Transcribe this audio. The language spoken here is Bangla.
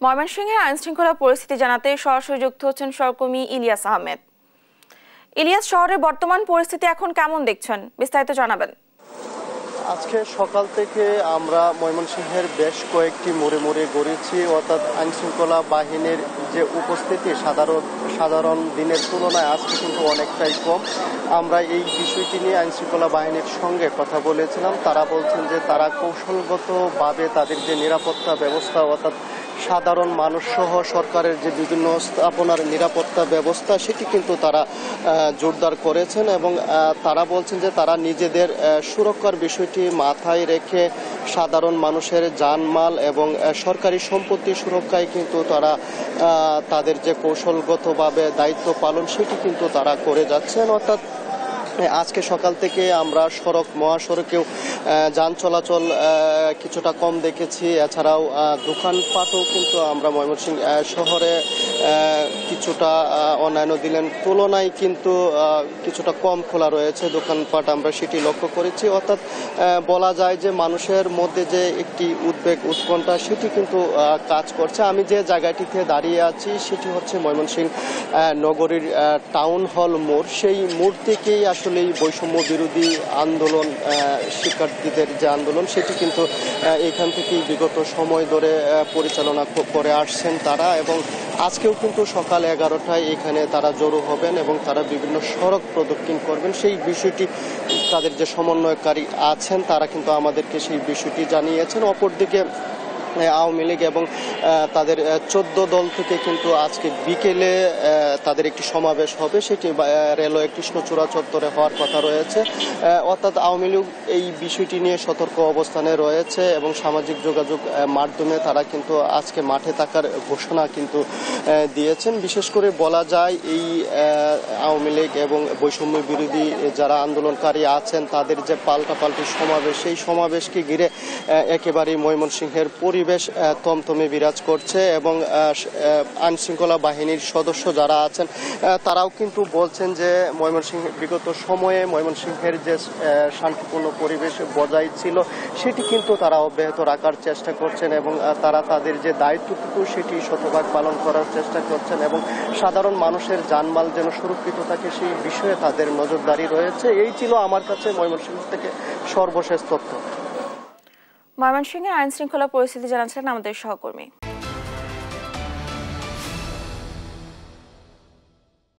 ময়মনসিংহে আইনশৃঙ্খলা পরিস্থিতি জানাতে সরাসরি যুক্ত হচ্ছেন সহকর্মী ইলিয়াস আহমেদ। ইলিয়াস, শহরের বর্তমান পরিস্থিতি এখন কেমন দেখছেন, বিস্তারিত জানাবেন। আজকে সকাল থেকে আমরা ময়মনসিংহের বেশ কয়েকটি মোড়ে মোড়ে ঘুরেছি, অর্থাৎ আইনশৃঙ্খলা বাহিনীর যে উপস্থিতি সাধারণ দিনের তুলনায় আজকে কিন্তু অনেকটাই কম। আমরা এই বিষয়টি নিয়ে আইনশৃঙ্খলা বাহিনীর সঙ্গে কথা বলেছিলাম। তারা বলছেন যে তারা কৌশলগতভাবে তাদের যে নিরাপত্তা ব্যবস্থা, অর্থাৎ সাধারণ মানুষ সহ সরকারের যে বিভিন্ন স্থাপনার নিরাপত্তা ব্যবস্থা, সেটি কিন্তু তারা জোরদার করেছেন এবং তারা বলছেন যে তারা নিজেদের সুরক্ষার বিষয়টি মাথায় রেখে সাধারণ মানুষের জানমাল এবং সরকারি সম্পত্তি সুরক্ষায় কিন্তু তারা তাদের যে কৌশলগতভাবে দায়িত্ব পালন সেটি কিন্তু তারা করে যাচ্ছেন। অর্থাৎ আজকে সকাল থেকে আমরা মহাসড়কেও যান চলাচল কিছুটা কম দেখেছি। এছাড়াও দোকানপাটও কিন্তু আমরা ময়মনসিংহ শহরে কিছুটা অন্যান্য দিনের তুলনায় কিন্তু কিছুটা কম খোলা রয়েছে দোকানপাট, আমরা সেটি লক্ষ্য করেছি। অর্থাৎ বলা যায় যে মানুষের মধ্যে যে একটি উদ্বেগ উৎকণ্ঠা সেটি কিন্তু কাজ করছে। আমি যে জায়গাটিতে দাঁড়িয়ে আছি সেটি হচ্ছে ময়মনসিংহ নগরীর টাউন হল মোড়। সেই মোড় থেকেই আসলে এই বৈষম্য বিরোধী আন্দোলন, শিক্ষার্থীদের যে আন্দোলন, সেটি কিন্তু এখান থেকেই বিগত সময় ধরে পরিচালনা করে আসছেন তারা, এবং আজকেও কিন্তু সকাল 11টায় এখানে তারা জড়ো হবেন এবং তারা বিভিন্ন সড়ক প্রদক্ষিণ করবেন। সেই বিষয়টি তাদের যে সমন্বয়কারী আছেন তারা কিন্তু আমাদেরকে সেই বিষয়টি জানিয়েছেন। অপরদিকে আওয়ামী লীগ এবং তাদের 14 দল থেকে কিন্তু আজকে বিকেলে তাদের একটি সমাবেশ হবে, সেটি রেলওয়ে কৃষ্ণচূড়া চত্বরে হওয়ার কথা রয়েছে। অর্থাৎ আওয়ামী লীগ এই বিষয়টি নিয়ে সতর্ক অবস্থানে রয়েছে এবং সামাজিক যোগাযোগ মাধ্যমে তারা কিন্তু আজকে মাঠে থাকার ঘোষণা কিন্তু দিয়েছেন। বিশেষ করে বলা যায় এই আওয়ামী লীগ এবং বৈষম্য বিরোধী যারা আন্দোলনকারী আছেন তাদের যে পাল্টাপাল্টি সমাবেশ, সেই সমাবেশকে ঘিরে একেবারেই ময়মনসিংহের পরিবেশ তমতমে বিরাজ করছে এবং আইনশৃঙ্খলা বাহিনীর সদস্য যারা আছেন তারাও কিন্তু বলছেন যে বিগত সময়ে ময়মনসিংহের যে শান্তিপূর্ণ পরিবেশ বজায় ছিল সেটি কিন্তু তারা অব্যাহত রাখার চেষ্টা করছেন এবং তারা তাদের যে দায়িত্বটুকু সেটি শতভাগ পালন করার চেষ্টা করছেন এবং সাধারণ মানুষের জানমাল যেন সুরক্ষিত থাকে সেই বিষয়ে তাদের নজরদারি রয়েছে। এই ছিল আমার কাছে ময়মনসিংহ থেকে সর্বশেষ তথ্য। ময়মনসিংহে আইন শৃঙ্খলা পরিস্থিতি জানাচ্ছেন আমাদের সহকর্মী।